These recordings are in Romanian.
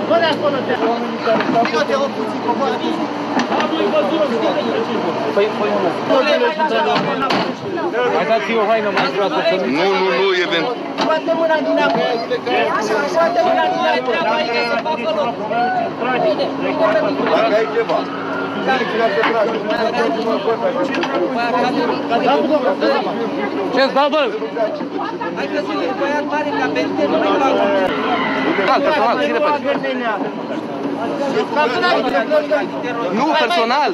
Dă-le acolo, te rog. Eu te rog puțin, coboară puțin. Păi una. Hai dați-i o haină mai groasă. Nu, event. Scoate mâna din apă. Scoate mâna din apă. Aici să facă loc. Dacă ai ceva. Ce-ți dau, bă? Hai că sunt un băiat mare ca Bente, nu mai fac. Personal, ține pe nu, personal!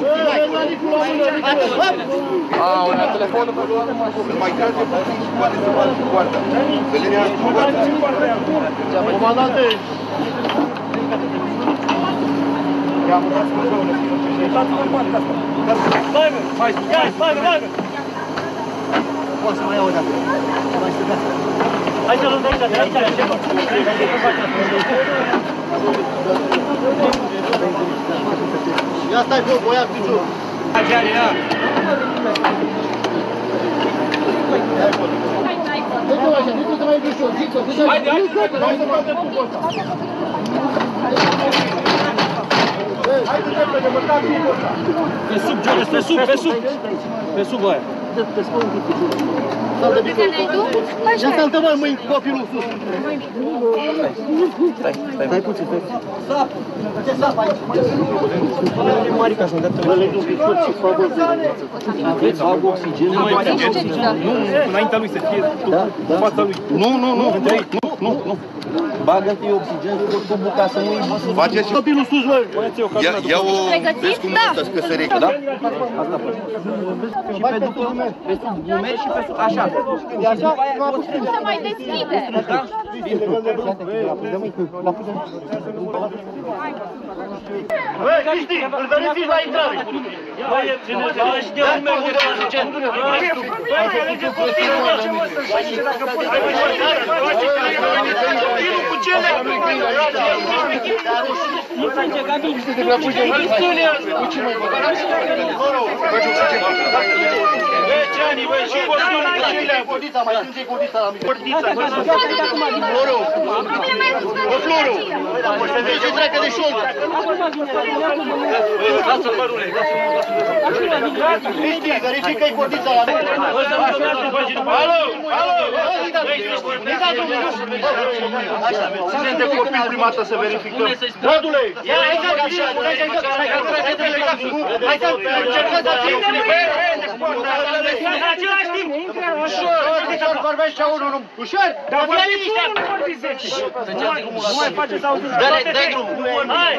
Aolea, telefonul pe luat numai. Să mai trage puțin și poate să faci cu poarta. Să le ia cu poarta. Comandante! Hai! Poate să mai iau o dată. Mai stăgați. Hai să luăm de aici, de aici, Ia stai pe o, ia picior. Du-te așa, du-te mai ușor, zic-o, du-te mai ușor. Hai du-te repede, măcar picul ăsta. Pe sub, Jones, pe sub, pe sub! Pe sub aia. Te spun un pic piciorul. Saltă piciorul. Ia saltă mai mâini cu copilul sus. Stai puțin, stai. Sap! Ce sap aici? Marica, să-mi dă Mă leg un picior și fac Aveți oxigen? Nu, înaintea lui să fie în fața lui. Nu. Bagă întâi oxigen cu tubul ca să nu-i... Faceți copilul sus, mă! Ia o... Vezi cum ăsta și că se recă, da? Și pe după, pe sub umeri și pe sub, așa. Se mai deschide. Băi, Cristi, îl verifici la intrare. Băi, știe umeri de oxigen. Cu cele? Nu face Gabi. Ce ani, băi, și cordița, mai sunt cordița la mine. Cordița, Florul. Bă, Florul. Să vezi ce treacă de șoldă. Lasă-l, mărule. Cristi, verifică-i cordița la mine. Alo! Ține de copil prima dată să verificăm. Radule! Hai să încercăm să ținem. În același timp! Ușor! Ușor! Vorbește unul! Ușor! Dar vă liniște! Nu mai faceți auzit! Dă-i drumul! Hai!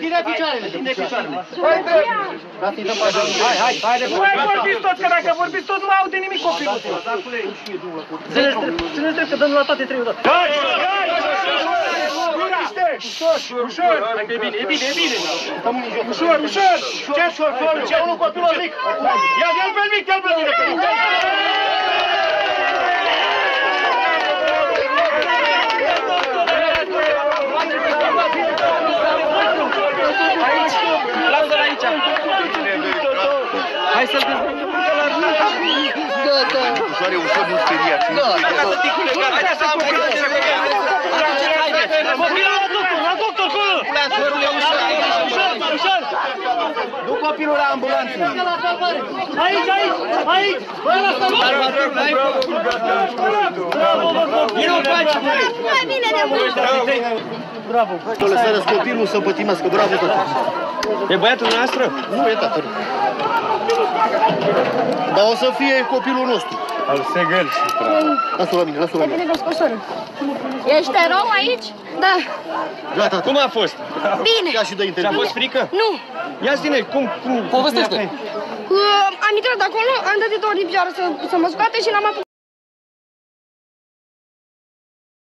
Ține picioarele! Ține picioarele! Hai! Nu mai vorbiți toți, că dacă vorbiți toți nu mai aude nimic copilul! Țineți drept că dăm la toate trei odată! Hai! Ușor! Hai că e bine! Ușor! Ce ușor? Ce unul copilul mic! Ia-l pe mic! Ia-l pe mic! Lasă-l aici! Hai să-l dezbătăm! Ușoare, ușor, nu speriați. Copilul la doctor, acolo! Ușor! Du copilul la ambulanță! Aici! Bă, la salvare! Bravo, bă, copilul! Mai bine de mult. Bravo! Lăsarea copilul să pătimească, bravo, tată! E băiatul noastră? Nu e tată! Dar o să fie copilul nostru! Al Segăl și Lasă-l la mine, lasă-l la mine! Ești erou aici? Da. Gata! Cum a fost? Bine. Ia și dă interviu! Ți-a fost frică? Nu. Ia zi-ne, cum? povestește! Am intrat acolo, am dat de două ori în picioară să mă scoate și n-am apucat.